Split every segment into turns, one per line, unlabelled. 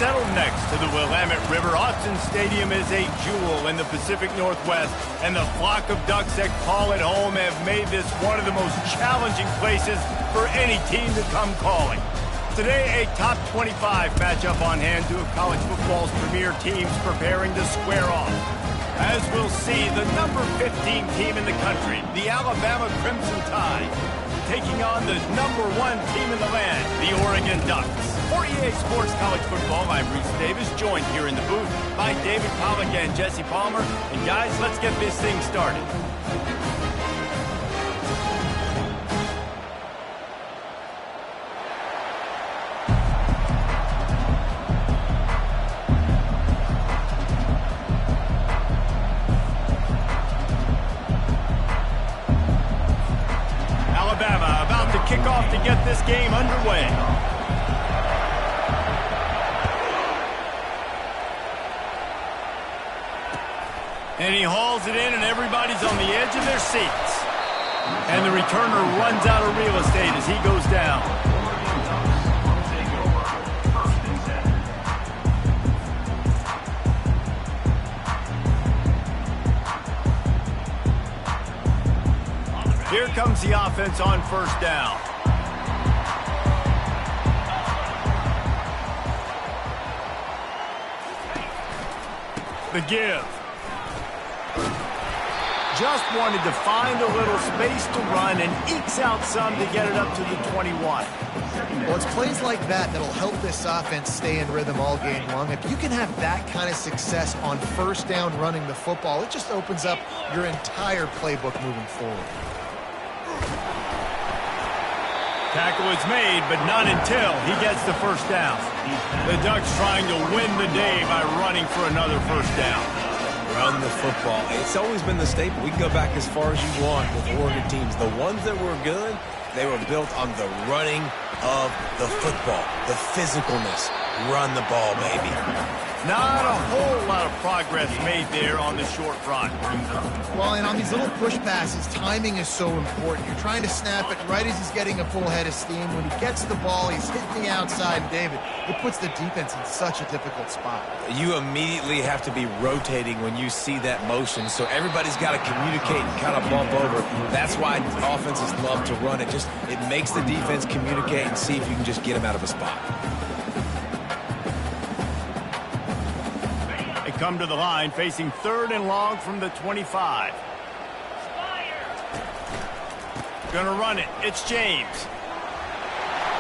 settled next to the Willamette River. Autzen Stadium is a jewel in the Pacific Northwest, and the flock of Ducks that call it home have made this one of the most challenging places for any team to come calling. Today, a top 25 matchup on hand, two of college football's premier teams preparing to square off. As we'll see, the number 15 team in the country, the Alabama Crimson Tide, taking on the number 1 team in the land, the Oregon Ducks. For EA Sports College Football, I'm Reese Davis, joined here in the booth by David Pollack and Jesse Palmer. And guys, let's get this thing started. Alabama about to kick off to get this game underway. And he hauls it in, and everybody's on the edge of their seats. And the returner runs out of real estate as he goes down. Here comes the offense on first down. The give. Just wanted to find a little space to run and ekes out some to get it up to the 21.
Well, it's plays like that that'll help this offense stay in rhythm all game long. If you can have that kind of success on first down running the football, it just opens up your entire playbook moving forward.
Tackle is made, but not until he gets the first down. The Ducks trying to win the day by running for another first down.
Run the football. It's always been the staple. We can go back as far as you want with Oregon teams. The ones that were good, they were built on the running of the football, the physicalness. Run the ball, baby.
Not a whole lot of progress made there on the short run.
Well, and on these little push passes, timing is so important. You're trying to snap it right as he's getting a full head of steam. When he gets the ball, he's hitting the outside, David. It puts the defense in such a difficult spot.
You immediately have to be rotating when you see that motion, so everybody's got to communicate and kind of bump over. That's why offenses love to run it. It makes the defense communicate and see if you can just get them out of a spot.
Come to the line, facing 3rd and long from the 25. Gonna run it. It's James.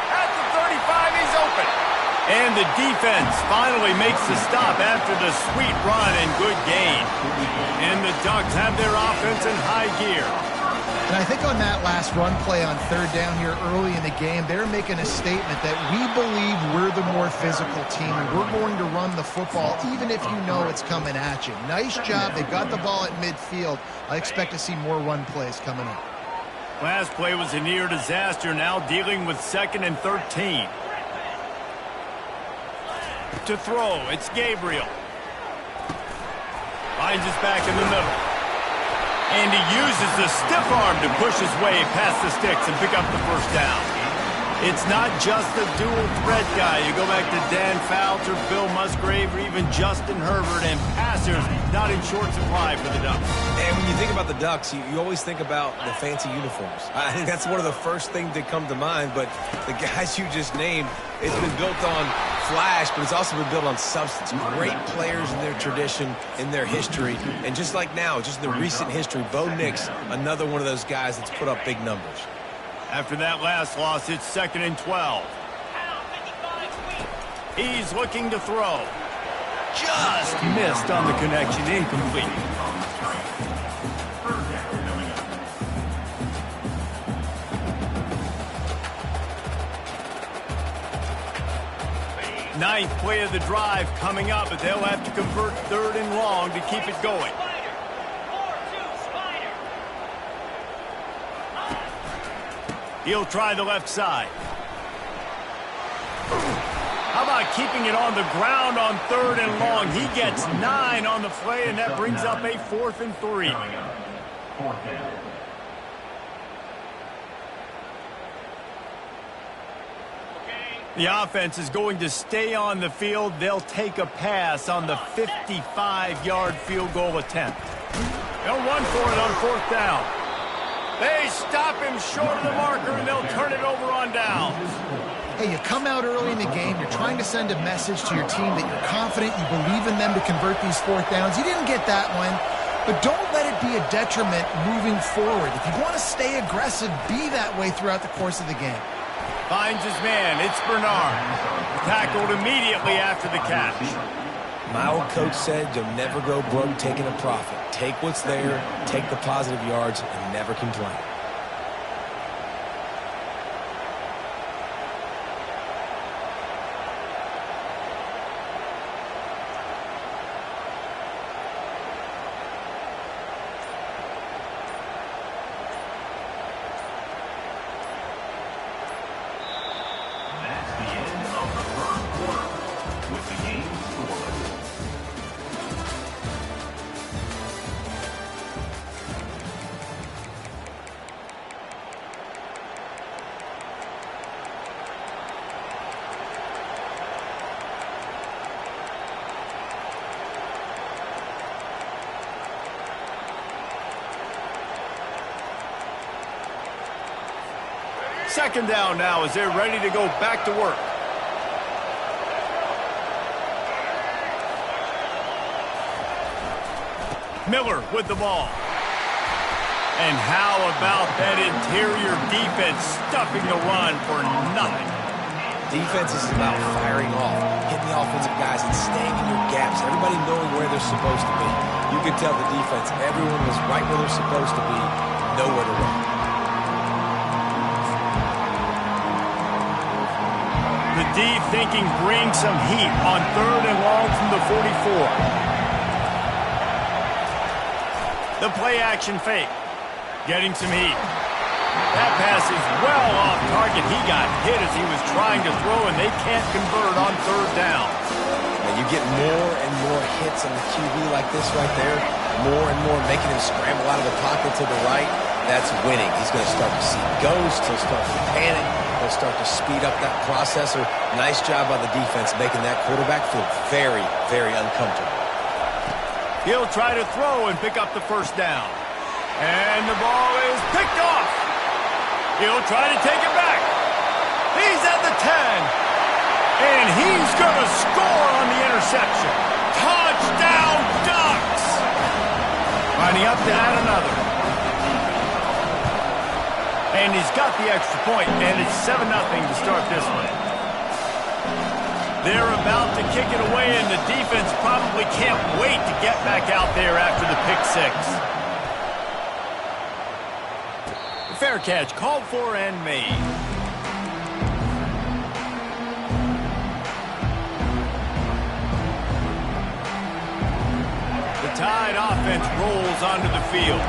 At the 35, he's open. And the defense finally makes the stop after the sweet run and good gain. And the Ducks have their offense in high gear.
And I think on that last run play on 3rd down here early in the game, they're making a statement that we believe we're the more physical team and we're going to run the football even if you know it's coming at you. Nice job. They've got the ball at midfield. I expect to see more run plays coming up.
Last play was a near disaster, now dealing with 2nd and 13. To throw, it's Gabriel. Finds us back in the middle. And he uses the stiff arm to push his way past the sticks and pick up the first down. It's not just the dual threat guy. You go back to Dan Fouts or Bill Musgrave or even Justin Herbert, and passers not in short supply for the Ducks.
And when you think about the Ducks, you always think about the fancy uniforms. I think that's one of the first things that come to mind, but the guys you just named, it's been built on flash, but it's also been built on substance. Great players in their tradition, in their history, and just like now, just in the recent history, Bo Nix, another one of those guys that's put up big numbers.
After that last loss, it's 2nd and 12. He's looking to throw. Just missed on the connection, incomplete. Ninth play of the drive coming up, but they'll have to convert 3rd and long to keep it going. He'll try the left side. How about keeping it on the ground on 3rd and long? He gets 9 on the play, and that brings up a 4th and 3. The offense is going to stay on the field. They'll take a pass on the 55-yard field goal attempt. They'll run for it on 4th down. They stop him short of the marker, and they'll turn it over on downs.
Hey, you come out early in the game, you're trying to send a message to your team that you're confident, you believe in them to convert these 4th downs. You didn't get that one, but don't let it be a detriment moving forward. If you want to stay aggressive, be that way throughout the course of the game.
Finds his man. It's Bernard. Tackled immediately after the catch.
My old coach said you'll never go broke taking a profit. Take what's there, take the positive yards, and never complain.
Second down now as they're ready to go back to work. Miller with the ball. And how about that interior defense stuffing the run for nothing?
Defense is about firing off, hitting the offensive guys and staying in your gaps. Everybody knowing where they're supposed to be. You can tell the defense, everyone was right where they're supposed to be, nowhere to run.
The D thinking bring some heat on 3rd and long from the 44. The play action fake. Getting some heat. That pass is well off target. He got hit as he was trying to throw, and they can't convert on 3rd down.
And you get more and more hits on the QB like this right there. More and more making him scramble out of the pocket to the right. That's winning. He's going to start to see ghosts. He'll start to panic. He'll start to speed up that processor. Nice job by the defense making that quarterback feel very, very uncomfortable.
He'll try to throw and pick up the 1st down. And the ball is picked off. He'll try to take it back. He's at the 10. And he's going to score on the interception. Touchdown, Ducks! Lining up to add another. And he's got the extra point, and it's 7-0 to start this one. They're about to kick it away, and the defense probably can't wait to get back out there after the pick 6. Fair catch, called for and made. The Tide offense rolls onto the field.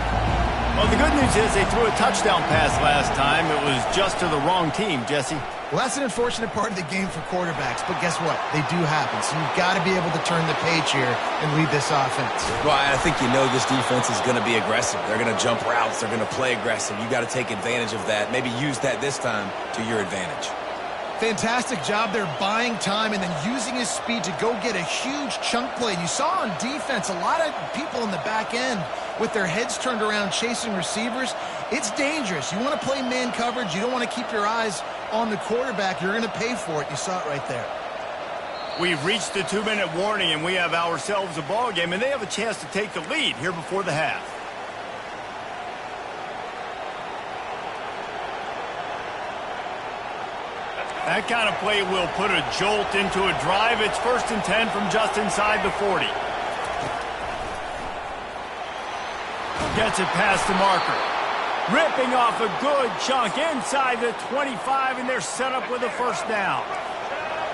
Well, the good news is they threw a touchdown pass last time. It was just to the wrong team, Jesse.
Well, that's an unfortunate part of the game for quarterbacks, but guess what? They do happen, so you've got to be able to turn the page here and lead this offense.
Well, I think you know this defense is going to be aggressive. They're going to jump routes. They're going to play aggressive. You got to take advantage of that. Maybe use that this time to your advantage.
Fantastic job there buying time and then using his speed to go get a huge chunk play. And you saw on defense a lot of people in the back end with their heads turned around chasing receivers. It's dangerous. You want to play man coverage. You don't want to keep your eyes on the quarterback. You're going to pay for it. You saw it right there.
We've reached the 2-minute warning, and we have ourselves a ball game, and they have a chance to take the lead here before the half. That kind of play will put a jolt into a drive. It's 1st and 10 from just inside the 40. Gets it past the marker. Ripping off a good chunk inside the 25, and they're set up with a 1st down.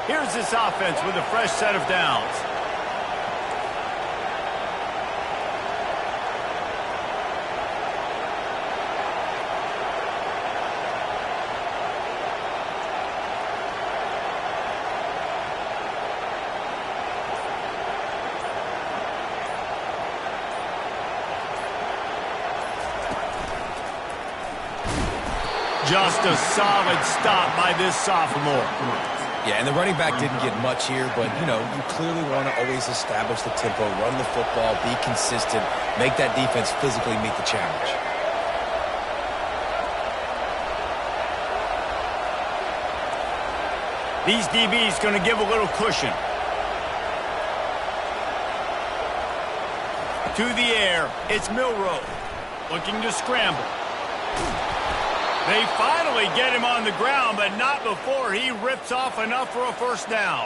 Here's this offense with a fresh set of downs. Just a solid stop by this sophomore.
Yeah, and the running back didn't get much here, but, you know, you clearly want to always establish the tempo, run the football, be consistent, make that defense physically meet the challenge.
These DBs going to give a little cushion. To the air, it's Milroe, looking to scramble. They finally get him on the ground, but not before he rips off enough for a first down.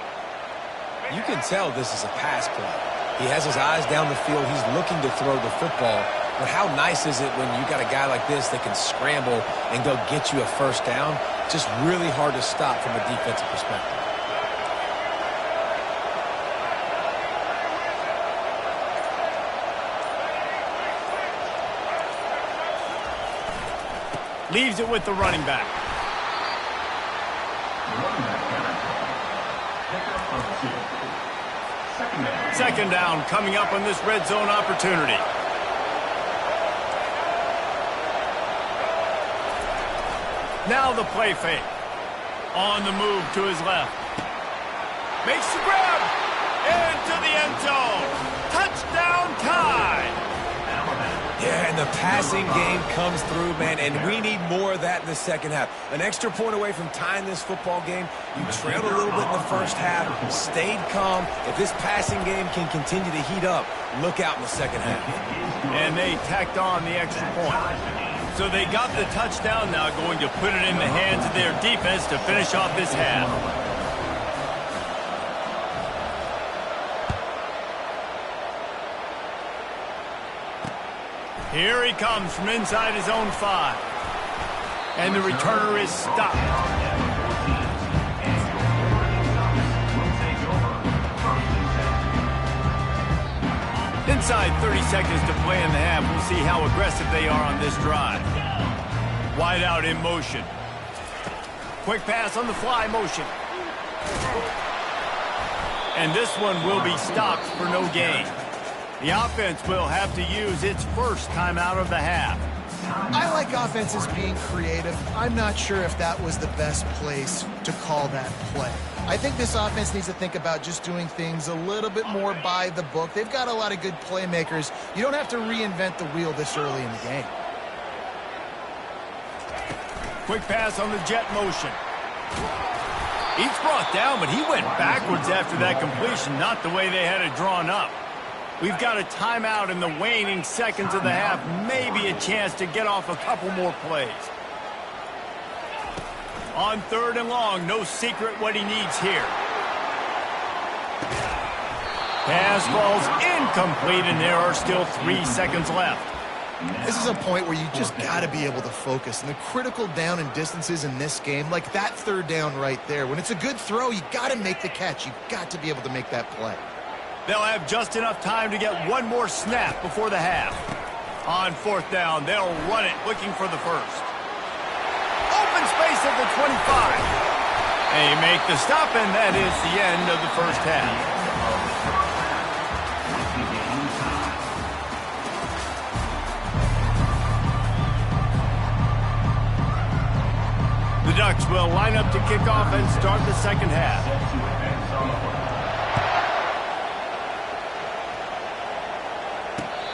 You can tell this is a pass play. He has his eyes down the field. He's looking to throw the football. But how nice is it when you got a guy like this that can scramble and go get you a first down? Just really hard to stop from a defensive perspective.
Leaves it with the running back. Second down coming up on this red zone opportunity. Now the play fake. On the move to his left. Makes the grab. Into the end zone. Touchdown Tide.
Yeah, and the passing game comes through, man, and we need more of that in the second half. An extra point away from tying this football game. You trailed a little bit in the first half, stayed calm. If this passing game can continue to heat up, look out in the second half.
And they tacked on the extra point. So they got the touchdown, now going to put it in the hands of their defense to finish off this half. Here he comes from inside his own 5. And the returner is stopped. Inside 30 seconds to play in the half. We'll see how aggressive they are on this drive. Wide out in motion. Quick pass on the fly motion. And this one will be stopped for no gain. The offense will have to use its first timeout of the half.
I like offenses being creative. I'm not sure if that was the best place to call that play. I think this offense needs to think about just doing things a little bit more by the book. They've got a lot of good playmakers. You don't have to reinvent the wheel this early in the game.
Quick pass on the jet motion. He's brought down, but he went backwards after that completion, not the way they had it drawn up. We've got a timeout in the waning seconds of the half. Maybe a chance to get off a couple more plays. On 3rd and long, no secret what he needs here. Pass falls incomplete, and there are still 3 seconds left.
This is a point where you just got to be able to focus. And the critical down and distances in this game, like that 3rd down right there, when it's a good throw, you got to make the catch. You got to be able to make that play.
They'll have just enough time to get one more snap before the half. On 4th down, they'll run it, looking for the first. Open space at the 25. They make the stop, and that is the end of the first half. The Ducks will line up to kick off and start the second half.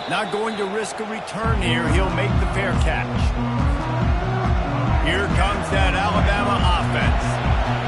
Not going to risk a return here. He'll make the fair catch. Here comes that Alabama offense.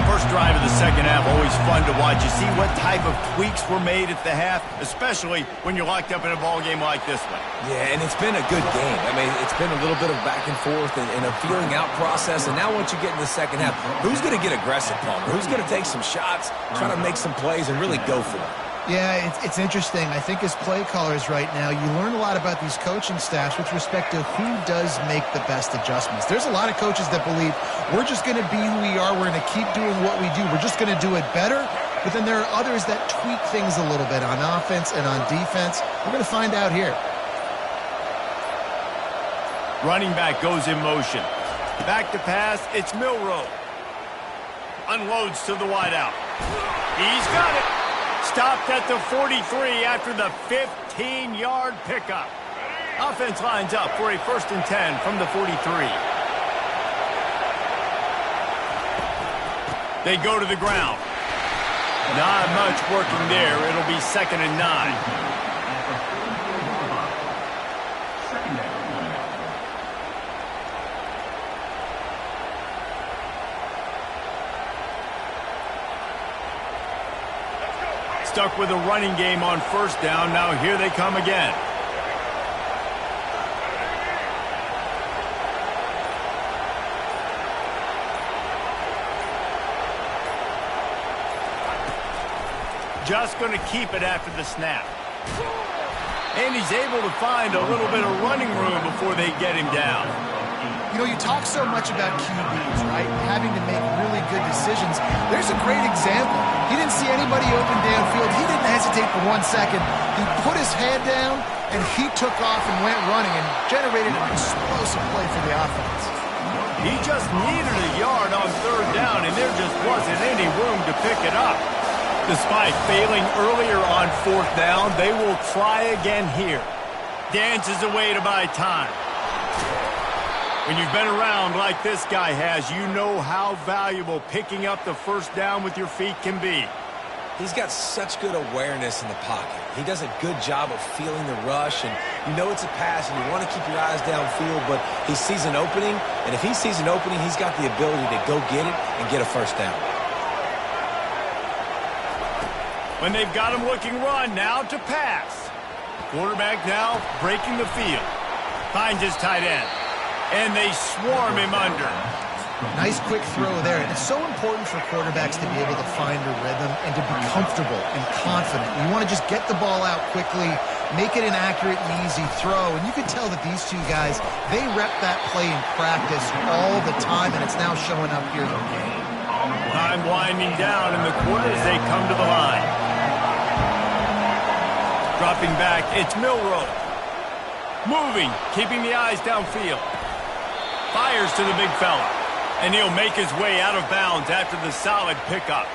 First drive of the second half, always fun to watch. You see what type of tweaks were made at the half, especially when you're locked up in a ball game like this one.
Yeah, and it's been a good game. I mean, it's been a little bit of back and forth and a feeling out process. And now once you get in the second half, who's going to get aggressive, Palmer? Who's going to take some shots, try to make some plays, and really go for it?
Yeah, it's interesting. I think as play callers right now, you learn a lot about these coaching staffs with respect to who does make the best adjustments. There's a lot of coaches that believe we're just going to be who we are. We're going to keep doing what we do. We're just going to do it better. But then there are others that tweak things a little bit on offense and on defense. We're going to find out here.
Running back goes in motion. Back to pass, it's Milroe. Unloads to the wideout. He's got it. Stopped at the 43 after the 15-yard pickup. Offense lines up for a 1st and 10 from the 43. They go to the ground. Not much working there. It'll be 2nd and 9. Stuck with a running game on 1st down. Now here they come again. Just going to keep it after the snap. And he's able to find a little bit of running room before they get him down.
You know, you talk so much about QBs, right? Having to make really good decisions. There's a great example. He didn't see anybody open downfield. He didn't hesitate for 1 second. He put his head down, and he took off and went running and generated an explosive play for the offense.
He just needed a yard on 3rd down, and there just wasn't any room to pick it up. Despite failing earlier on 4th down, they will try again here. Dances away to buy time. When you've been around like this guy has, you know how valuable picking up the 1st down with your feet can be.
He's got such good awareness in the pocket. He does a good job of feeling the rush, and you know it's a pass, and you want to keep your eyes downfield, but he sees an opening, and if he sees an opening, he's got the ability to go get it and get a 1st down.
When they've got him looking run, now to pass. Quarterback now breaking the field. Finds his tight end. And they swarm him under.
Nice quick throw there. And it's so important for quarterbacks to be able to find a rhythm and to be comfortable and confident. You want to just get the ball out quickly, make it an accurate and easy throw. And you can tell that these two guys, they rep that play in practice all the time, and it's now showing up here in the game.
Time winding down in the quarter as they come to the line. Dropping back, it's Milroe. Moving, keeping the eyes downfield. Fires to the big fella. And he'll make his way out of bounds after the solid pickup.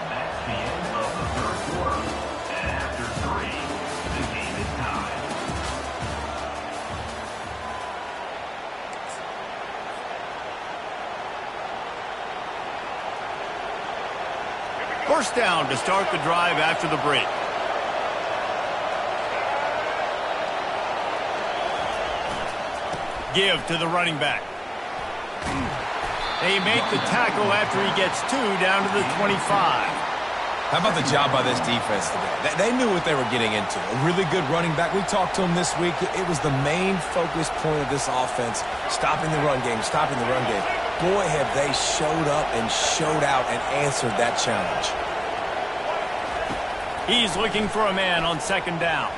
That's the end of the 3rd quarter. And after 3, the game is tied.
First down to start the drive after the break. Give to the running back. They make the tackle after he gets 2 down to the 25.
How about the job by this defense today? They knew what they were getting into. A really good running back. We talked to him this week. It was the main focus point of this offense, stopping the run game, stopping the run game. Boy, have they showed up and showed out and answered that challenge.
He's looking for a man on 2nd down.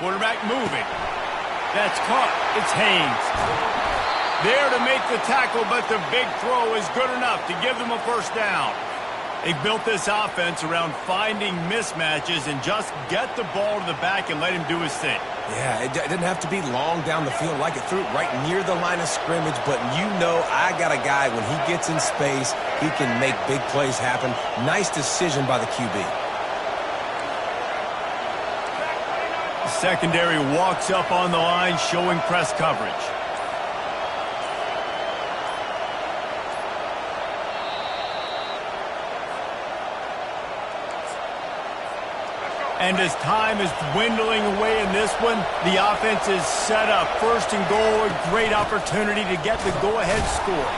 Quarterback moving. That's caught. It's Haynes. There to make the tackle, but the big throw is good enough to give them a 1st down. They built this offense around finding mismatches and just get the ball to the back and let him do his thing.
Yeah, it didn't have to be long down the field like it threw it right near the line of scrimmage, but you know I got a guy, when he gets in space, he can make big plays happen. Nice decision by the QB.
The secondary walks up on the line, showing press coverage. And as time is dwindling away in this one, the offense is set up. 1st and goal, a great opportunity to get the go-ahead score.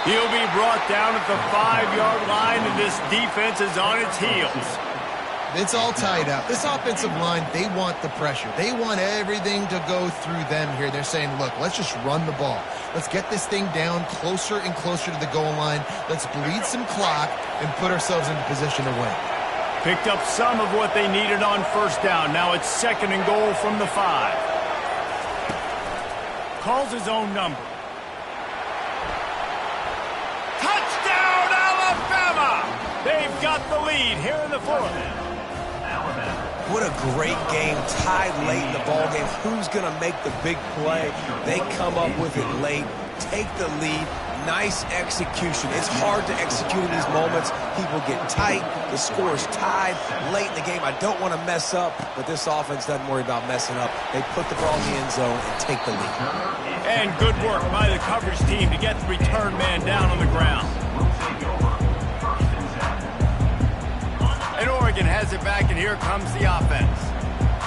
He'll be brought down at the 5-yard line, and this defense is on its heels.
It's all tied up. This offensive line, they want the pressure. They want everything to go through them here. They're saying, look, let's just run the ball. Let's get this thing down closer and closer to the goal line. Let's bleed some clock and put ourselves into position to win.
Picked up some of what they needed on 1st down. Now it's 2nd and goal from the 5. Calls his own number. Touchdown, Alabama! They've got the lead here in the 4th.
What a great game, tied late in the ball game. Who's going to make the big play? They come up with it late. take the lead. Nice execution. It's hard to execute in these moments. People get tight. The score is tied late in the game. I don't want to mess up, but this offense doesn't worry about messing up. They put the ball in the end zone and take the lead.
And good work by the coverage team to get the return man down on the ground. And Oregon has it back, and here comes the offense.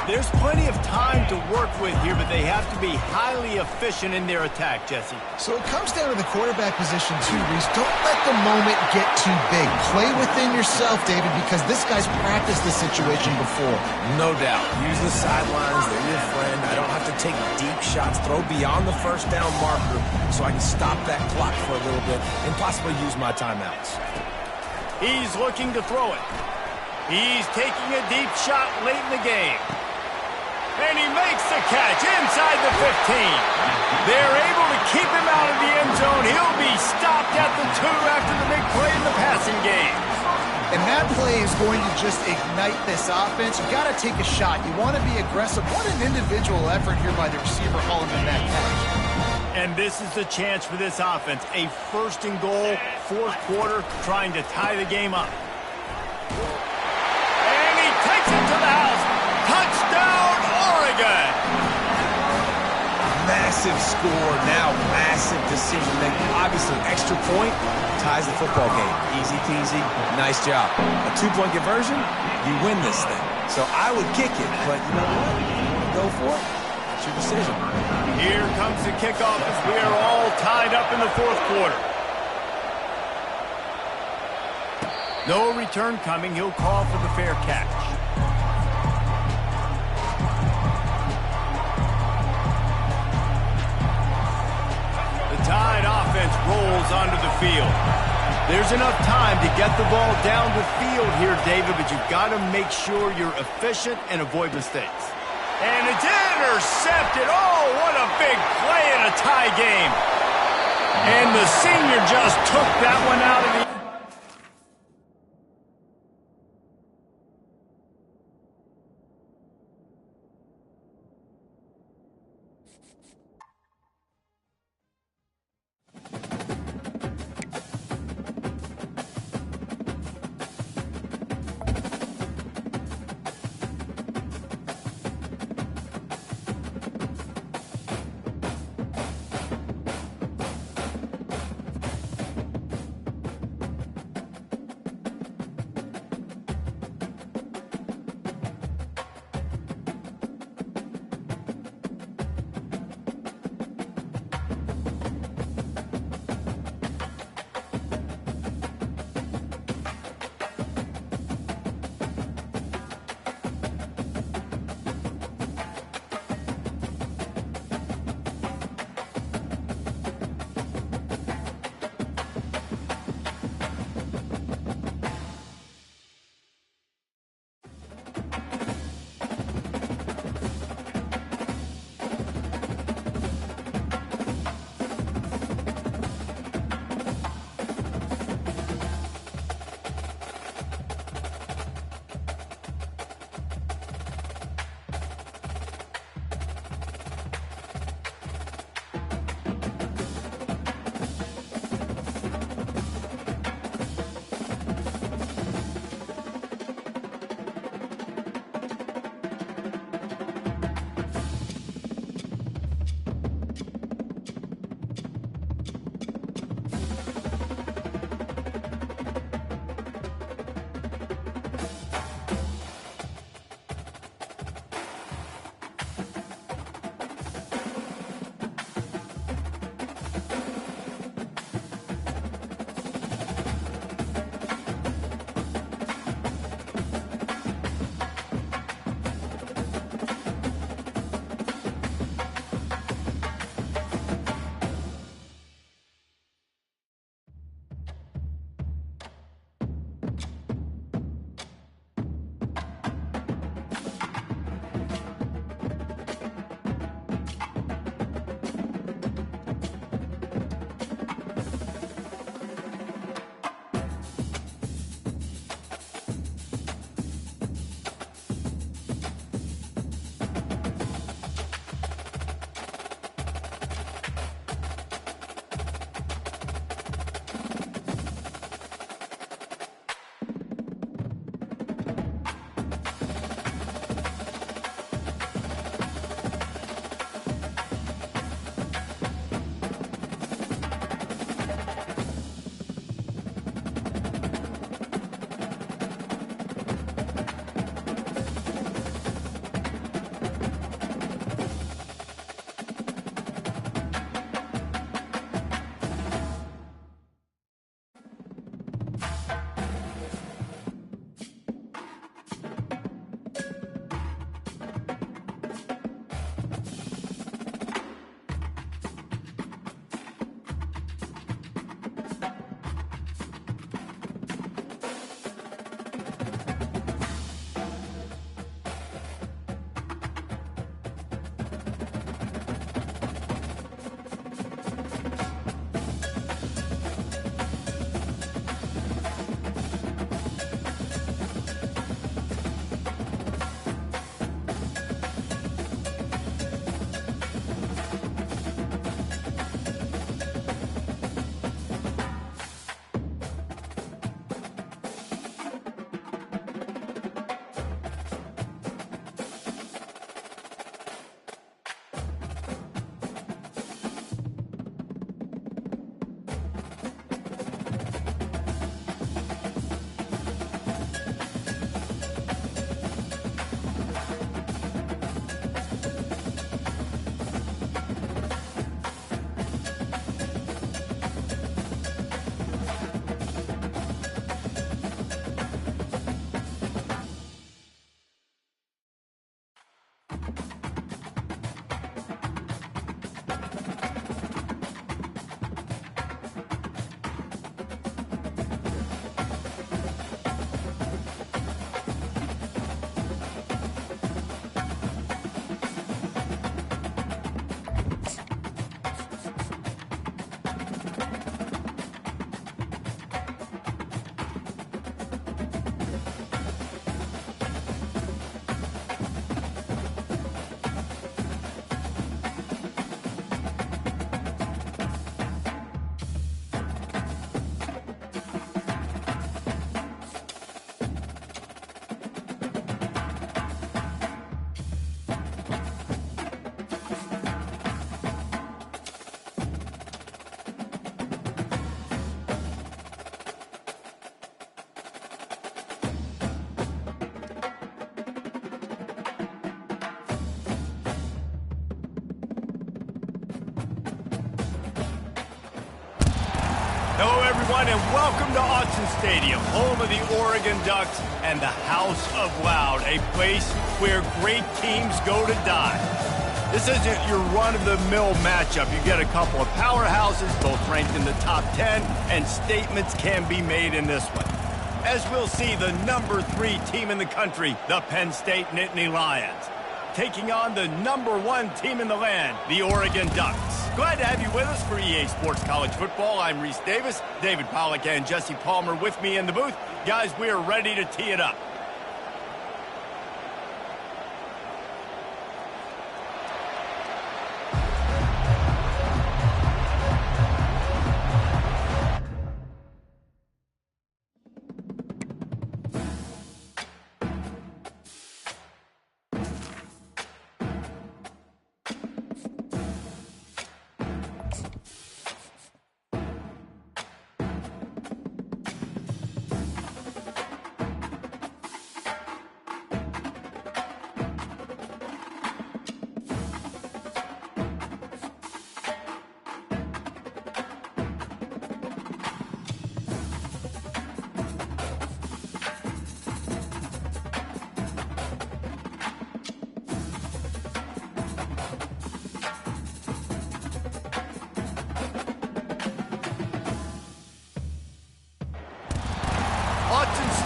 There's plenty of time to work with here, but they have to be highly efficient in their attack, Jesse.
So it comes down to the quarterback position too, Reese. Don't let the moment get too big. Play within yourself, David, because this guy's practiced this situation before.
No doubt. Use the sidelines. They're your friend. I don't have to take deep shots. Throw beyond the first down marker so I can stop that clock for a little bit and possibly use my timeouts.
He's looking to throw it. He's taking a deep shot late in the game. And he makes the catch inside the 15. They're able to keep him out of the end zone. He'll be stopped at the 2 after the big play in the passing game.
And that play is going to just ignite this offense. You got to take a shot. You want to be aggressive. What an individual effort here by the receiver hauling in that catch.
And this is the chance for this offense. A first and goal, fourth quarter, trying to tie the game up. And he takes it to the house. Touchdown, Oregon!
Massive score, now massive decision-making. Obviously, extra point ties the football game. Easy peasy, nice job. A 2-point conversion, you win this thing. So I would kick it, but you know what? If you want to go for it, it's your decision.
Here comes the kickoff as we are all tied up in the fourth quarter. No return coming. He'll call for the fair catch. Tide offense rolls onto the field. There's enough time to get the ball down the field here, David, but you've got to make sure you're efficient and avoid mistakes. And it's intercepted. Oh, what a big play in a tie game. And the senior just took that one out of the... Hello, everyone, and welcome to Autzen Stadium, home of the Oregon Ducks and the House of Loud, a place where great teams go to die. This isn't your run-of-the-mill matchup. You get a couple of powerhouses, both ranked in the top 10, and statements can be made in this one. As we'll see, the number 3 team in the country, the Penn State Nittany Lions, taking on the number 1 team in the land, the Oregon Ducks. Glad to have you with us for EA Sports College Football. I'm Reese Davis, David Pollack and Jesse Palmer with me in the booth. Guys, we are ready to tee it up.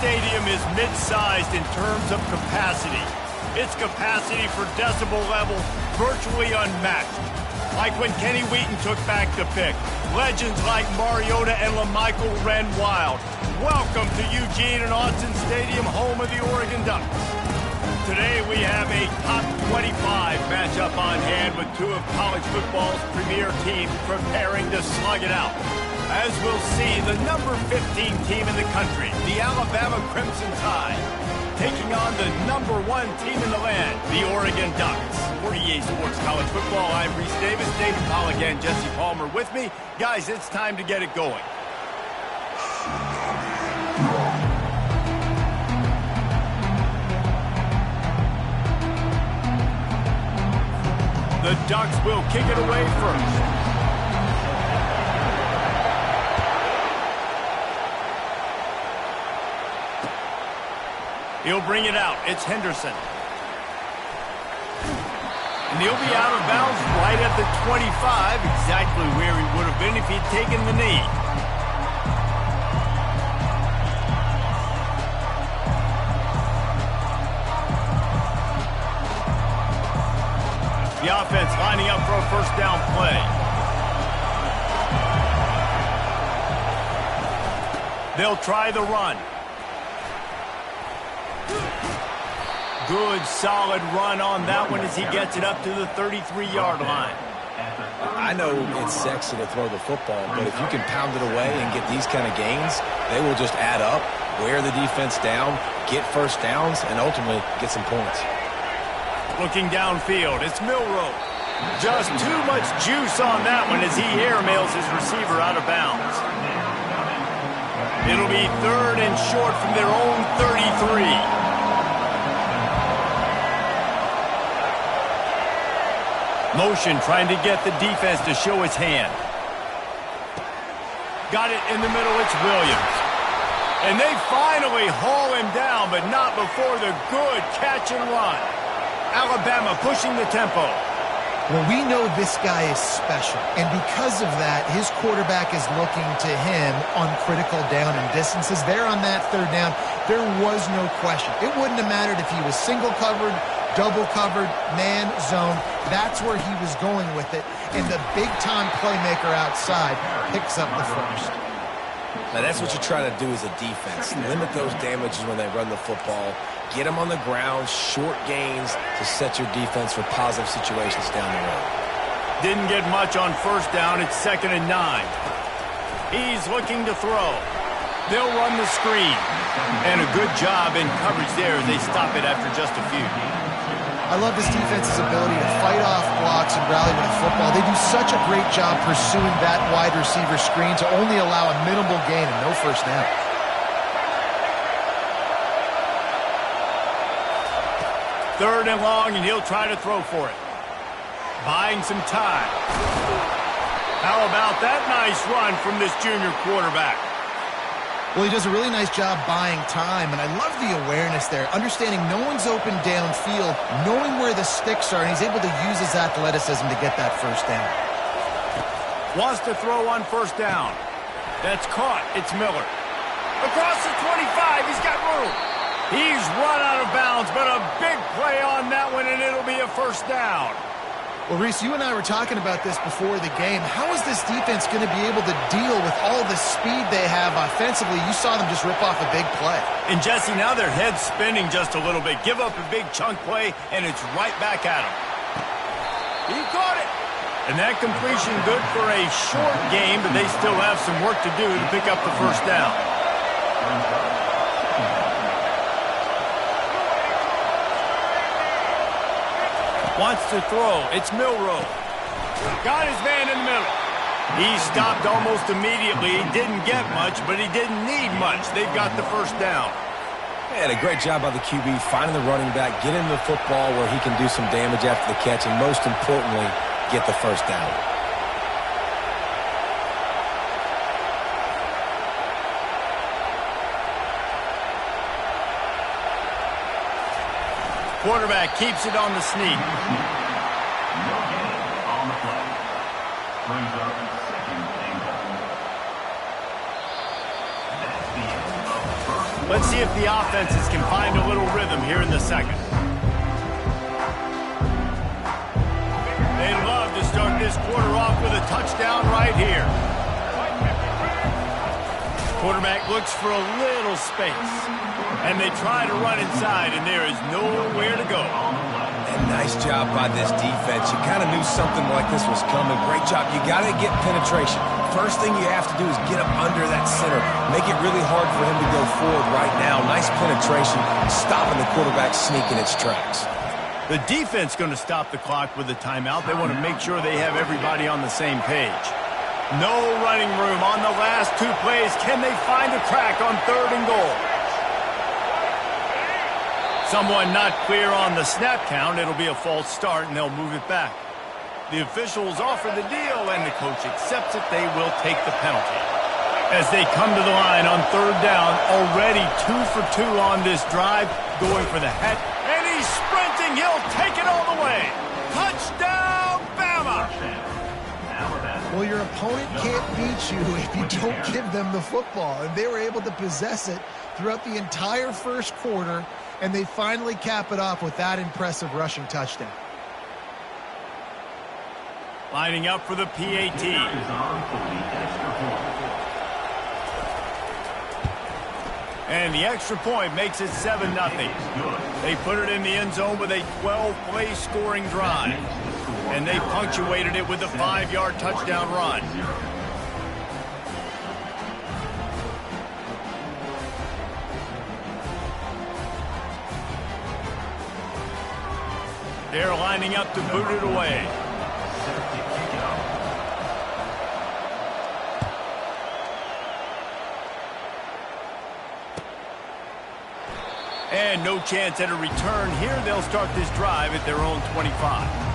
Stadium is mid-sized in terms of capacity. Its capacity for decibel level virtually unmatched. Like when Kenny Wheaton took back the pick. Legends like Mariota and LaMichael ran wild. Welcome to Eugene and Autzen Stadium, home of the Oregon Ducks. Today we have a top 25 matchup on hand with 2 of college football's premier teams preparing to slug it out. As we'll see, the number 15 team in the country, the Alabama Crimson Tide, taking on the number 1 team in the land, the Oregon Ducks. For EA Sports College Football, I'm Reese Davis, David Pollack and Jesse Palmer with me. Guys, it's time to get it going. The Ducks will kick it away first. He'll bring it out. It's Henderson. And he'll be out of bounds right at the 25, exactly where he would have been if he'd taken the knee. The offense lining up for a first down play. They'll try the run. Good, solid run on that one as he gets it up to the 33-yard line.
I know it's sexy to throw the football, but if you can pound it away and get these kind of gains, they will just add up, wear the defense down, get first downs, and ultimately get some points.
Looking downfield, it's Milroe. Just too much juice on that one as he airmails his receiver out of bounds. It'll be 3rd and short from their own 33. Motion trying to get the defense to show his hand. Got it in the middle, it's Williams. And they finally haul him down, but not before the good catch and run. Alabama pushing the tempo.
Well, we know this guy is special, and because of that, his quarterback is looking to him on critical down and distances. There on that third down, there was no question. It wouldn't have mattered if he was single covered, double covered, man, zone. That's where he was going with it, and the big-time playmaker outside picks up the first.
Now, that's what you try to do as a defense. Limit those damages when they run the football. Get them on the ground, short gains to set your defense for positive situations down the road.
Didn't get much on first down. It's 2nd and 9. He's looking to throw. They'll run the screen. And a good job in coverage there as they stop it after just a few.
I love this defense's ability to fight off blocks and rally with the football. They do such a great job pursuing that wide receiver screen to only allow a minimal gain and no first down.
Third and long, and he'll try to throw for it. Buying some time. How about that nice run from this junior quarterback?
Well, he does a really nice job buying time, and I love the awareness there. Understanding no one's open downfield, knowing where the sticks are, and he's able to use his athleticism to get that first down.
Wants to throw on first down. That's caught. It's Miller. Across the 25, he's got room. He's run out of bounds, but a big play on that one, and it'll be a first down.
Well, Reese, you and I were talking about this before the game. How is this defense going to be able to deal with all the speed they have offensively? You saw them just rip off a big play.
And, Jesse, now their head's spinning just a little bit. Give up a big chunk play, and it's right back at him. He caught it. And that completion good for a short game, but they still have some work to do to pick up the first down. Wants to throw. It's Milroe. Got his man in the middle. He stopped almost immediately. He didn't get much, but he didn't need much. They've got the first down.
And a great job by the QB finding the running back, getting the football where he can do some damage after the catch, and most importantly, get the first down.
Quarterback keeps it on the sneak.
No gain on the play. Brings up 2nd and goal. That's the end of the first.
Let's see if the offenses can find a little rhythm here in the second. They love to start this quarter off with a touchdown right here. Quarterback looks for a little space. And they try to run inside, and there is nowhere to go.
And nice job by this defense. You kind of knew something like this was coming. Great job. You got to get penetration. First thing you have to do is get up under that center. Make it really hard for him to go forward right now. Nice penetration, stopping the quarterback sneak in its tracks.
The defense going to stop the clock with a timeout. They want to make sure they have everybody on the same page. No running room on the last two plays. Can they find a crack on 3rd and goal? Someone not clear on the snap count. It'll be a false start, and they'll move it back. The officials offer the deal, and the coach accepts it. They will take the penalty. As they come to the line on 3rd down, already 2 for 2 on this drive, going for the hat. And he's sprinting. He'll take it all the way. Touchdown, Bama!
Well, your opponent can't beat you if you don't give them the football. And they were able to possess it throughout the entire first quarter, and they finally cap it off with that impressive rushing touchdown.
Lining up for the PAT. And the extra point makes it 7-0. They put it in the end zone with a 12-play scoring drive. And they punctuated it with a 5-yard touchdown run. They're lining up to boot it away. And no chance at a return here. They'll start this drive at their own 25.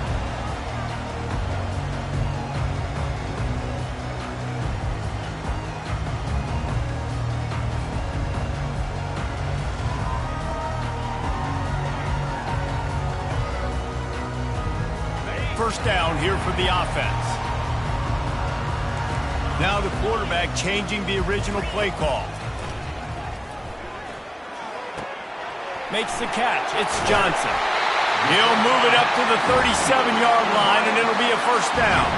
first down here for the offense. Now the quarterback changing the original play call. Makes the catch. It's Johnson. He'll move it up to the 37-yard line, and it'll be a first down.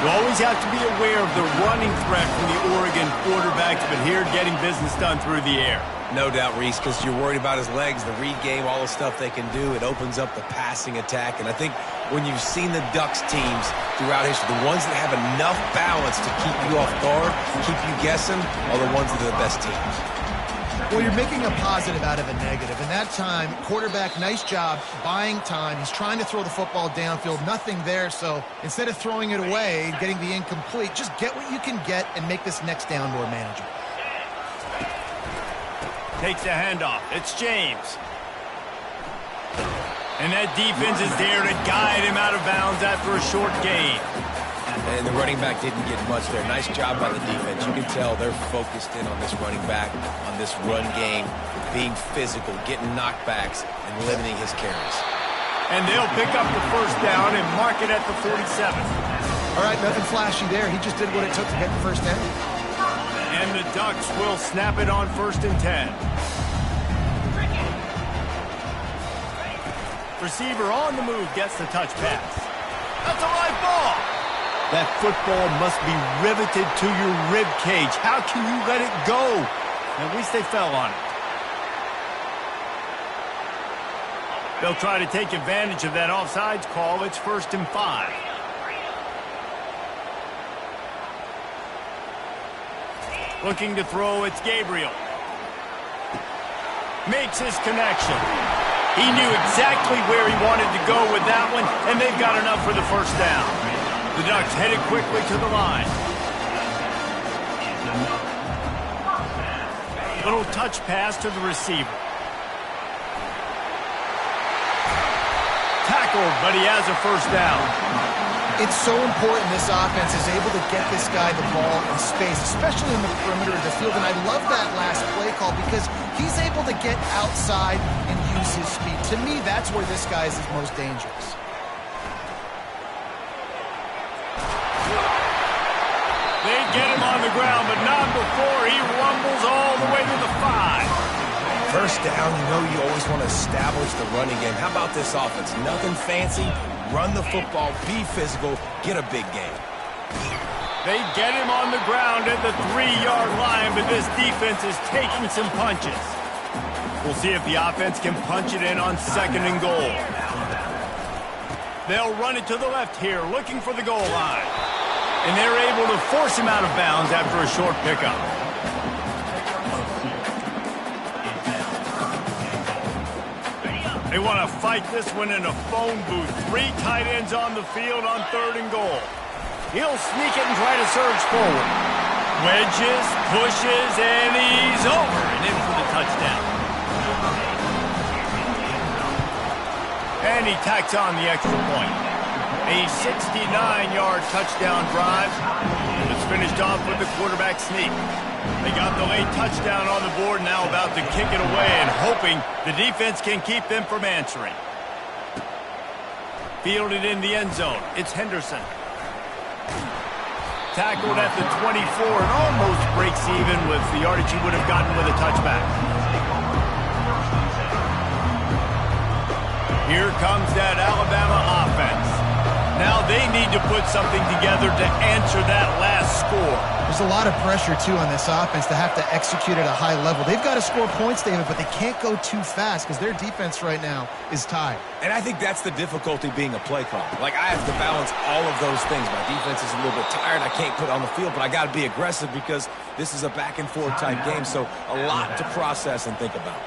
You always have to be aware of the running threat from the Oregon quarterbacks, but here getting business done through the air.
No doubt, Reese, because you're worried about his legs, the read game, all the stuff they can do. It opens up the passing attack. And I think when you've seen the Ducks teams throughout history, the ones that have enough balance to keep you off guard, keep you guessing, are the ones that are the best teams.
Well, you're making a positive out of a negative. And that time, quarterback, nice job buying time. He's trying to throw the football downfield. Nothing there. So instead of throwing it away, getting the incomplete, just get what you can get and make this next down more manageable.
Takes a handoff. It's James. And that defense is there to guide him out of bounds after a short gain.
And the running back didn't get much there. Nice job by the defense. You can tell they're focused in on this running back, on this run game, being physical, getting knockbacks, and limiting his carries.
And they'll pick up the first down and mark it at the 47.
All right, nothing flashy there. He just did what it took to get the first down.
And the Ducks will snap it on 1st and 10. Receiver on the move gets the touch pass. That's a live ball. That football must be riveted to your rib cage. How can you let it go? At least they fell on it. They'll try to take advantage of that offsides call. It's 1st and 5. Looking to throw, it's Gabriel. Makes his connection. He knew exactly where he wanted to go with that one, and they've got enough for the first down. The Ducks headed quickly to the line. Little touch pass to the receiver. Tackled, but he has a first down.
It's so important this offense is able to get this guy the ball in space, especially in the perimeter of the field. And I love that last play call because he's able to get outside and use his speed. To me, that's where this guy is most dangerous.
They get him on the ground, but not before he rumbles all the way to the 5.
First down, you know you always want to establish the running game. How about this offense? Nothing fancy. Run the football, be physical, get a big gain.
They get him on the ground at the 3-yard line, but this defense is taking some punches. We'll see if the offense can punch it in on 2nd and goal. They'll run it to the left here, looking for the goal line. And they're able to force him out of bounds after a short pickup. They want to fight this one in a phone booth. 3 tight ends on the field on 3rd and goal. He'll sneak it and try to surge forward. Wedges, pushes, and he's over and in for the touchdown. And he tacks on the extra point. A 69-yard touchdown drive. It's finished off with the quarterback sneak. They got the late touchdown on the board, now about to kick it away and hoping the defense can keep them from answering. Fielded in the end zone. It's Henderson. Tackled at the 24 and almost breaks even with the yardage he would have gotten with a touchback. Here comes that Alabama offense. Now they need to put something together to answer that last score.
There's a lot of pressure, too, on this offense to have to execute at a high level. They've got to score points, David, but they can't go too fast because their defense right now is tired.
And I think that's the difficulty being a play caller. Like, I have to balance all of those things. My defense is a little bit tired. I can't put it on the field, but I got to be aggressive because this is a back-and-forth type game, so a lot to process and think about.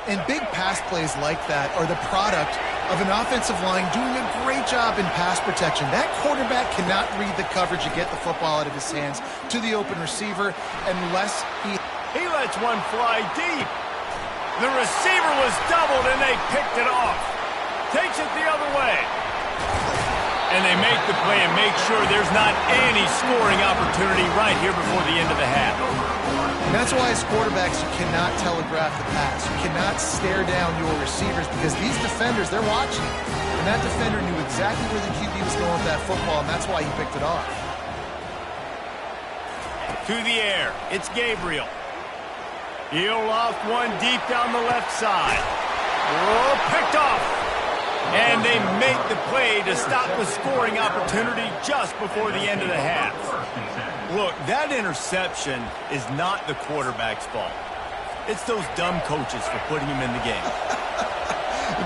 And big pass plays like that are the product of an offensive line doing a great job in pass protection. That quarterback cannot read the coverage and get the football out of his hands to the open receiver unless he
lets one fly deep. The receiver was doubled and they picked it off. Takes it the other way. And they make the play and make sure there's not any scoring opportunity right here before the end of the half.
And that's why as quarterbacks you cannot telegraph the pass. You cannot stare down your receivers because these defenders, they're watching. And that defender knew exactly where the QB was going with that football, and that's why he picked it off.
To the air, it's Gabriel. He'll loft one deep down the left side. Oh, picked off. And they make the play to stop the scoring opportunity just before the end of the half. Look, that interception is not the quarterback's fault. It's those dumb coaches for putting him in the game.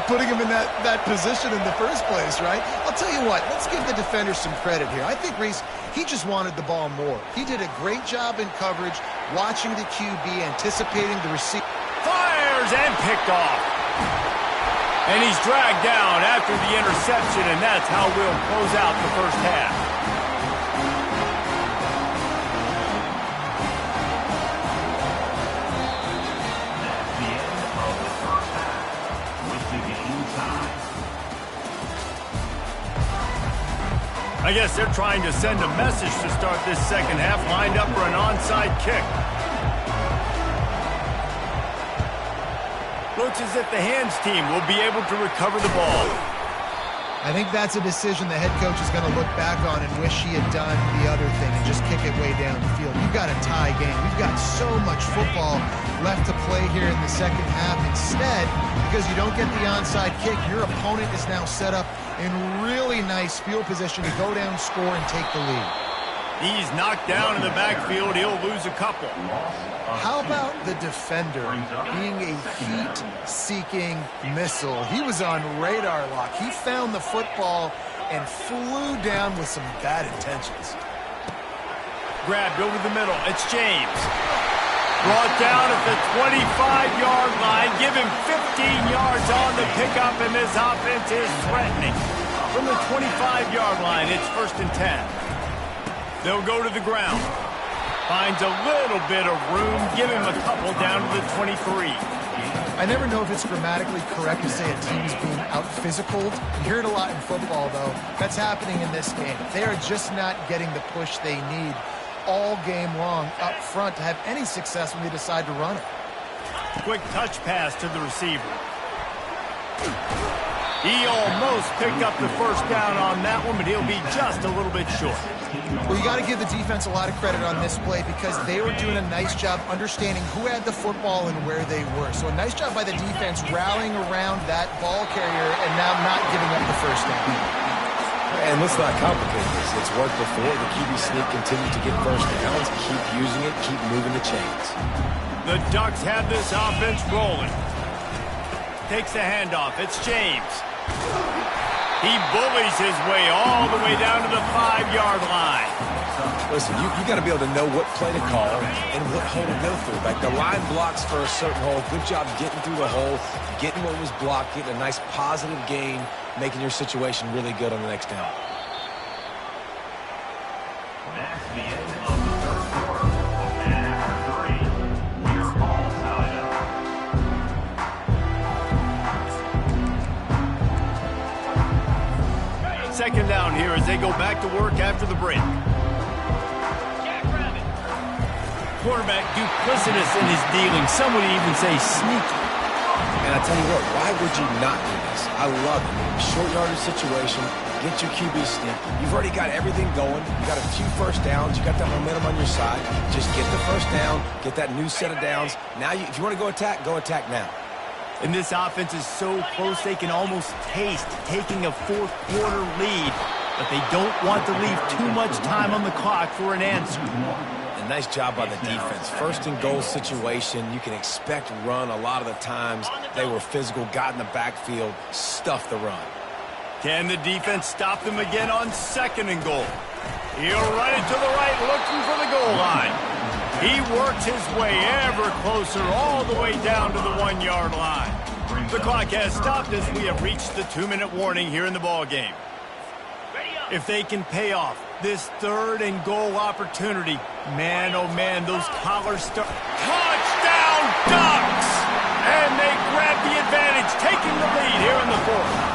Putting him in that position in the first place, right? I'll tell you what, let's give the defender some credit here. I think, Reese, he just wanted the ball more. He did a great job in coverage, watching the QB, anticipating the receiver.
Fires and picked off. And he's dragged down after the interception, and that's how we'll close out the first half.
That's the end of the first half, with the game tied.
I guess they're trying to send a message to start this second half, lined up for an onside kick. Looks as if the hands team will be able to recover the ball.
I think that's a decision the head coach is going to look back on and wish he had done the other thing and just kick it way down the field. You've got a tie game. We've got so much football left to play here in the second half. Instead, because you don't get the onside kick, your opponent is now set up in really nice field position to go down, score, and take the lead.
He's knocked down in the backfield. He'll lose a couple.
How about the defender being a heat-seeking missile? He was on radar lock. He found the football and flew down with some bad intentions.
Grabbed over the middle. It's James. Brought down at the 25-yard line. Give him 15 yards on the pickup, and this offense is threatening. From the 25-yard line, it's 1st and 10. They'll go to the ground. Finds a little bit of room. Give him a couple down to the 23.
I never know if it's grammatically correct to say a team is being out-physicaled. You hear it a lot in football, though. That's happening in this game. They are just not getting the push they need all game long up front to have any success when they decide to run it.
Quick touch pass to the receiver. He almost picked up the first down on that one, but he'll be just a little bit short.
Well, you got to give the defense a lot of credit on this play because they were doing a nice job understanding who had the football and where they were. So a nice job by the defense rallying around that ball carrier and now not giving up the first down.
And let's not complicate this. It's worked before. The QB sneak continues to get first downs. Keep using it. Keep moving the chains.
The Ducks have this offense rolling. Takes the handoff. It's James. He bullies his way all the way down to the 5-yard line.
Listen, you got to be able to know what play to call and what hole to go through. Like the line blocks for a certain hole. Good job getting through the hole, getting what was blocked, getting a nice positive gain, making your situation really good on the next down.
That's the end of the third quarter. And after 3, we're all tied up.
Second down here as they go back to work after the break. Quarterback duplicitous in his dealing. Some would even say sneaky.
And I tell you what, why would you not do this? I love it. Short yardage situation, get your QB sneak. You've already got everything going. You got a few first downs. You got that momentum on your side. Just get the first down, get that new set of downs. Now, if you want to go attack now.
And this offense is so close they can almost taste taking a fourth-quarter lead. But they don't want to leave too much time on the clock for an answer.
And nice job by the defense. First and goal situation, you can expect run a lot of the times. They were physical, got in the backfield, stuffed the run.
Can the defense stop them again on 2nd and goal? He'll run it to the right, looking for the goal line. He works his way ever closer all the way down to the 1-yard line. The clock has stopped as we have reached the 2-minute warning here in the ball game. If they can pay off this 3rd and goal opportunity, man, oh man, those collars start. Touchdown Ducks! And they grab the advantage, taking the lead here in the 4th.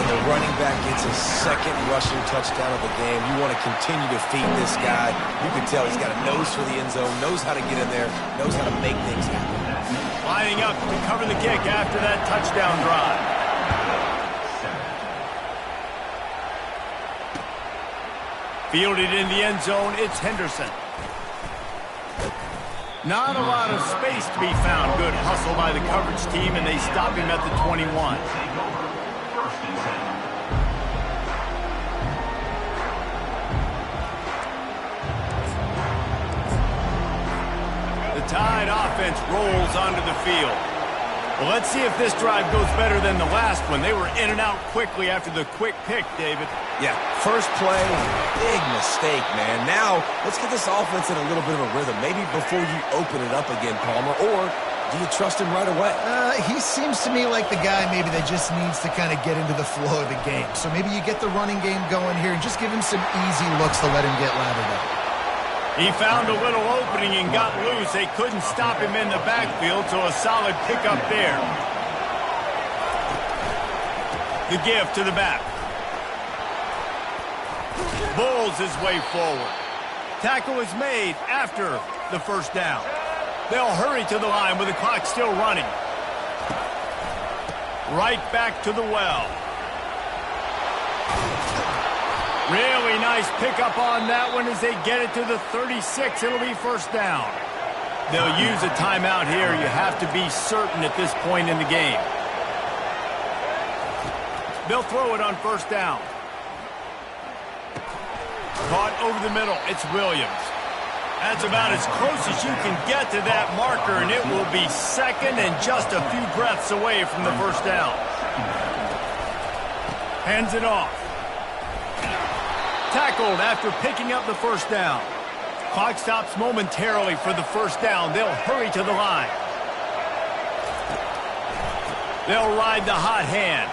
And the running back gets his 2nd rushing touchdown of the game. You want to continue to feed this guy. You can tell he's got a nose for the end zone, knows how to get in there, knows how to make things happen.
Lining up to cover the kick after that touchdown drive. Fielded in the end zone, it's Henderson. Not a lot of space to be found. Good hustle by the coverage team, and they stop him at the 21. The Tide offense rolls onto the field. Well, let's see if this drive goes better than the last one. They were in and out quickly after the quick pick, David.
Yeah, first play, big mistake, man. Now, let's get this offense in a little bit of a rhythm. Maybe before you open it up again, Palmer, or do you trust him right away?
He seems to me like the guy maybe that just needs to kind of get into the flow of the game. So maybe you get the running game going here and just give him some easy looks to let him get lathered up.
He found a little opening and got loose. They couldn't stop him in the backfield, so a solid pickup there. The give to the back. Bulls his way forward. Tackle is made after the first down. They'll hurry to the line with the clock still running. Right back to the well. Really nice pickup on that one as they get it to the 36. It'll be first down. They'll use a timeout here. You have to be certain at this point in the game. They'll throw it on first down. Caught over the middle. It's Williams. That's about as close as you can get to that marker, and it will be second and just a few breaths away from the first down. Hands it off. Tackled after picking up the first down. Clock stops momentarily for the first down. They'll hurry to the line. They'll ride the hot hand.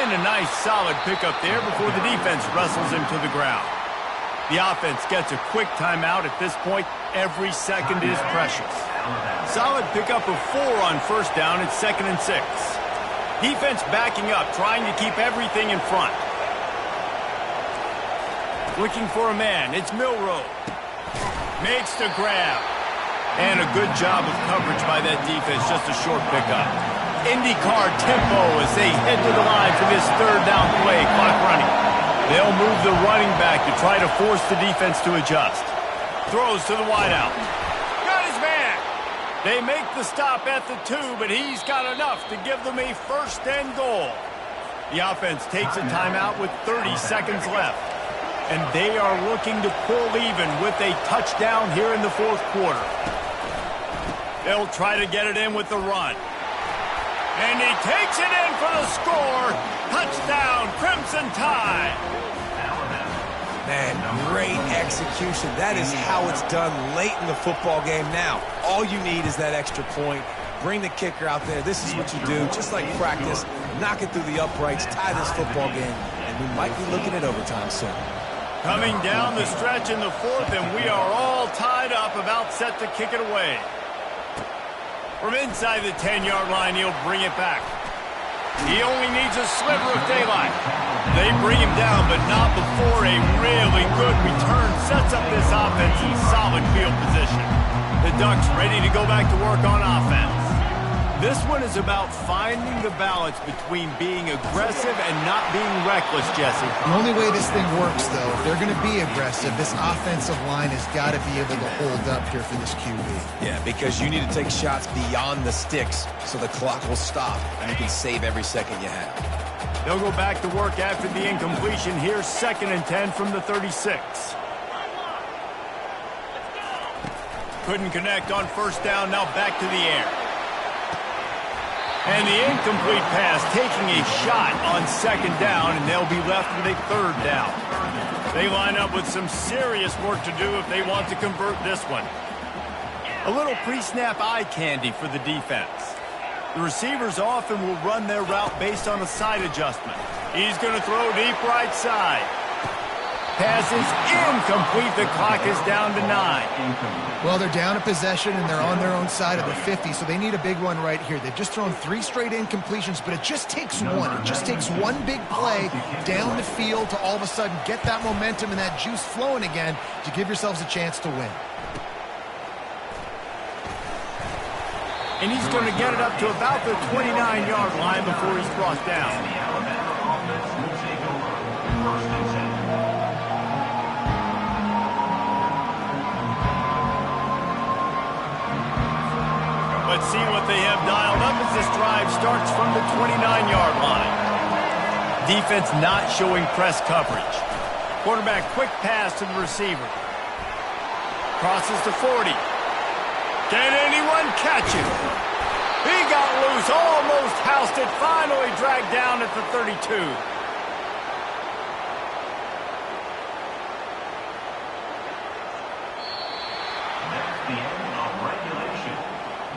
And a nice solid pickup there before the defense wrestles him to the ground. The offense gets a quick timeout at this point. Every second is precious. Solid pickup of 4 on first down. It's 2nd and 6. Defense backing up, trying to keep everything in front. Looking for a man. It's Milroe. Makes the grab. And a good job of coverage by that defense. Just a short pickup. IndyCar tempo as they head to the line for this third down play. Clock running. They'll move the running back to try to force the defense to adjust. Throws to the wideout. Got his man. They make the stop at the 2, but he's got enough to give them a first and goal. The offense takes a timeout with 30 seconds left. And they are looking to pull even with a touchdown here in the fourth quarter. They'll try to get it in with the run. And he takes it in for the score. Touchdown, Crimson Tide.
Man, great execution. That is how it's done late in the football game now. All you need is that extra point. Bring the kicker out there. This is what you do. Just like practice, knock it through the uprights, tie this football game, and we might be looking at overtime soon.
Coming down the stretch in the fourth, and we are all tied up, about set to kick it away. From inside the 10-yard line, he'll bring it back. He only needs a sliver of daylight. They bring him down, but not before a really good return sets up this offense in solid field position. The Ducks ready to go back to work on offense. This one is about finding the balance between being aggressive and not being reckless, Jesse.
The only way this thing works, though, if they're going to be aggressive, this offensive line has got to be able to hold up here for this QB.
Yeah, because you need to take shots beyond the sticks so the clock will stop and you can save every second you have.
They'll go back to work after the incompletion here, 2nd and 10 from the 36. Couldn't connect on first down, now back to the air. And the incomplete pass taking a shot on 2nd down, and they'll be left with a 3rd down. They line up with some serious work to do if they want to convert this one. A little pre-snap eye candy for the defense. The receivers often will run their route based on a side adjustment. He's going to throw deep right side. Pass is incomplete. The clock is down to 9.
Well, they're down a possession, and they're on their own side of the 50, so they need a big one right here. They've just thrown 3 straight incompletions, but it just takes one. It just takes one big play down the field to all of a sudden get that momentum and that juice flowing again to give yourselves a chance to win.
And he's going to get it up to about the 29-yard line before he's brought down. Let's see what they have dialed up as this drive starts from the 29-yard line. Defense not showing press coverage. Quarterback quick pass to the receiver. Crosses to 40. Can anyone catch him? He got loose, almost housed it, finally dragged down at the 32.
That's the end of regulation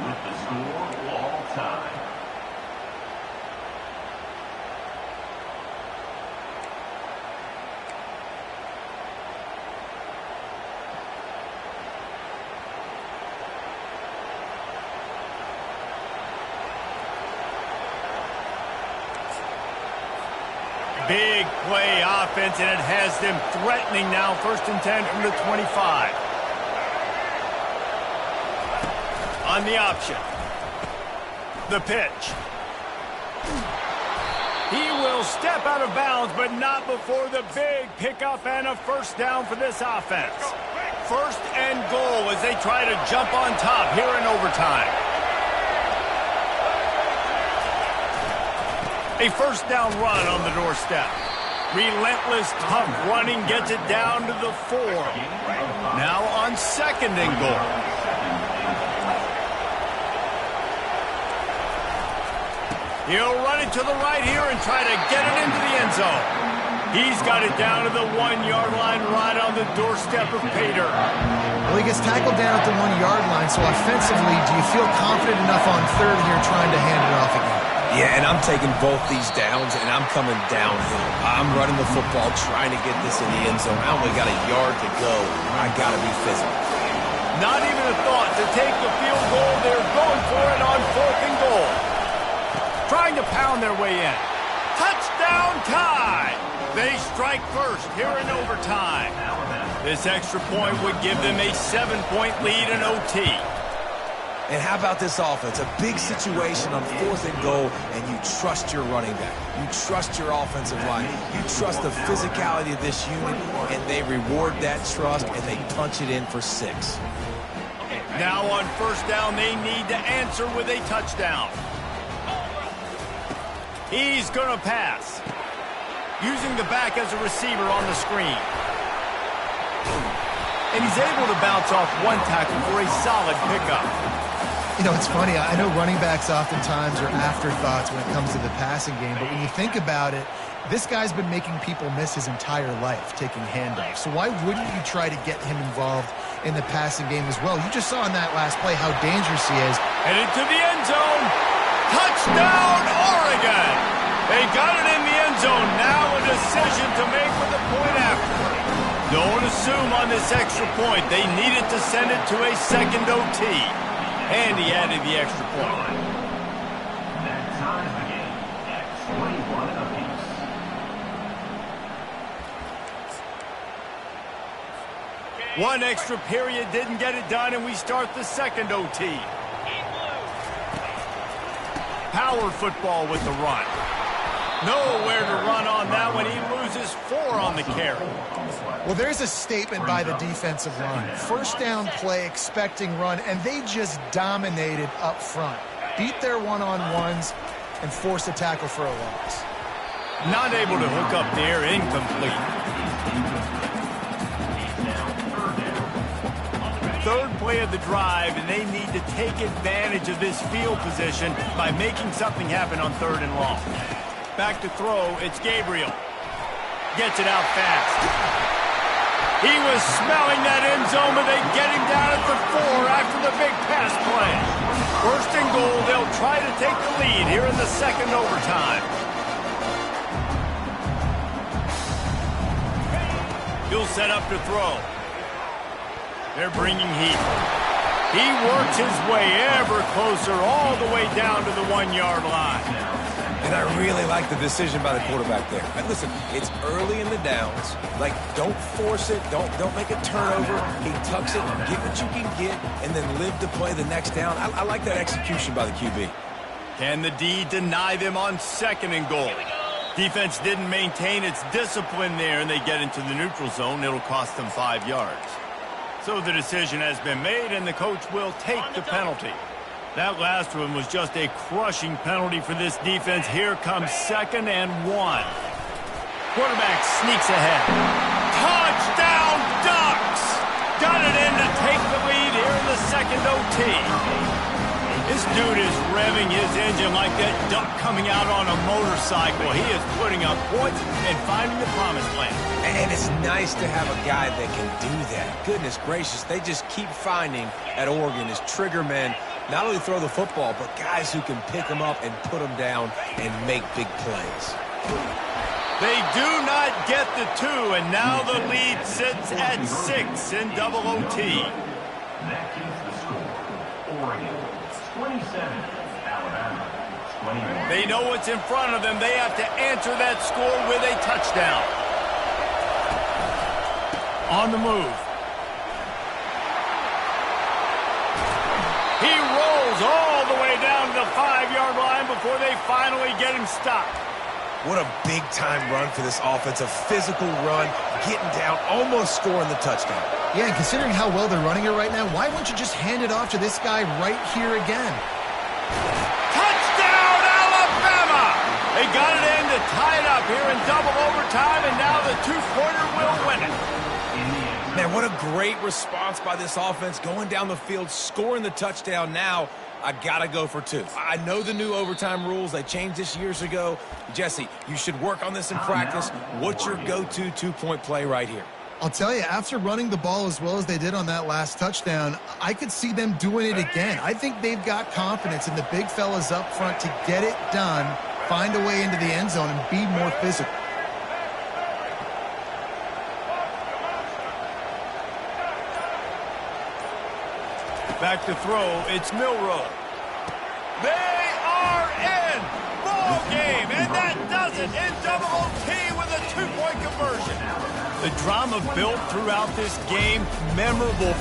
with the score all time.
Big play offense, and it has them threatening now. 1st and 10 from the 25. On the option. The pitch. He will step out of bounds, but not before the big pickup and a first down for this offense. 1st and goal as they try to jump on top here in overtime. A first down run on the doorstep. Relentless, tough running gets it down to the 4. Now on 2nd and goal. He'll run it to the right here and try to get it into the end zone. He's got it down to the 1-yard line right on the doorstep of Pater.
Well, he gets tackled down at the 1-yard line, so offensively, do you feel confident enough on 3rd here trying to hand it off again?
Yeah, and I'm taking both these downs, and I'm coming downhill. I'm running the football, trying to get this in the end zone. I only got a yard to go. I got to be physical.
Not even a thought to take the field goal. They're going for it on 4th and goal. Trying to pound their way in. Touchdown tie! They strike first here in overtime. This extra point would give them a 7-point lead in OT.
And how about this offense? A big situation on 4th and goal, and you trust your running back. You trust your offensive line. You trust the physicality of this unit, and they reward that trust, and they punch it in for 6.
Now on 1st down, they need to answer with a touchdown. He's going to pass. Using the back as a receiver on the screen. And he's able to bounce off one tackle for a solid pickup.
You know, it's funny. I know running backs oftentimes are afterthoughts when it comes to the passing game, but when you think about it, this guy's been making people miss his entire life taking handoffs. So why wouldn't you try to get him involved in the passing game as well? You just saw in that last play how dangerous he is.
Headed to the end zone. Touchdown, Oregon! They got it in the end zone. Now a decision to make with the point after. Don't assume on this extra point. They needed to send it to a 2nd OT. And he added the extra point.
That ties the game at 21 apiece.
One extra period didn't get it done, and we start the 2nd OT. Power football with the run. Nowhere to run on that one. He loses 4 on the carry.
Well, there's a statement by the defensive line. 1st down play, expecting run, and they just dominated up front. Beat their one-on-ones and forced a tackle for a loss.
Not able to hook up there, incomplete. 3rd play of the drive, and they need to take advantage of this field position by making something happen on 3rd and long. Back to throw, it's Gabriel. Gets it out fast. He was smelling that end zone, but they get him down at the 4 after the big pass play. 1st and goal, they'll try to take the lead here in the 2nd overtime. He'll set up to throw. They're bringing heat. He works his way ever closer all the way down to the 1-yard line.
And I really like the decision by the quarterback there. And listen, it's early in the downs. Like, don't force it. Don't make a turnover. He tucks it, get what you can get, and then live to play the next down. I like that execution by the QB.
Can the D deny them on 2nd and goal? Defense didn't maintain its discipline there, and they get into the neutral zone. It'll cost them 5 yards. So the decision has been made, and the coach will take the penalty. That last one was just a crushing penalty for this defense. Here comes 2nd and 1. Quarterback sneaks ahead. Touchdown, Ducks! Got it in to take the lead here in the second OT. This dude is revving his engine like that duck coming out on a motorcycle. He is putting up points and finding the promised land.
And it's nice to have a guy that can do that. Goodness gracious, they just keep finding at Oregon as trigger men, not only throw the football, but guys who can pick them up and put them down and make big plays.
They do not get the 2, and now the lead sits at 6 in double OT.
That is the score. Oregon 27, Alabama 21.
They know what's in front of them. They have to answer that score with a touchdown. On the move. He rolls all the way down to the 5-yard line before they finally get him stopped.
What a big-time run for this offense. A physical run, getting down, almost scoring the touchdown.
Yeah, and considering how well they're running it right now, why wouldn't you just hand it off to this guy right here again?
Touchdown, Alabama! They got it in to tie it up here in double overtime, and now the 2-pointer will win it.
Man, what a great response by this offense, going down the field, scoring the touchdown. Now, I got to go for 2. I know the new overtime rules. They changed this years ago. Jesse, you should work on this in practice. What's your go-to 2-point play right here?
I'll tell you, after running the ball as well as they did on that last touchdown, I could see them doing it again. I think they've got confidence in the big fellas up front to get it done, find a way into the end zone, and be more physical.
Back to throw, it's Milroe. They are in! Ball game, and that does it in double OT with a 2-point conversion. The drama built throughout this game, memorable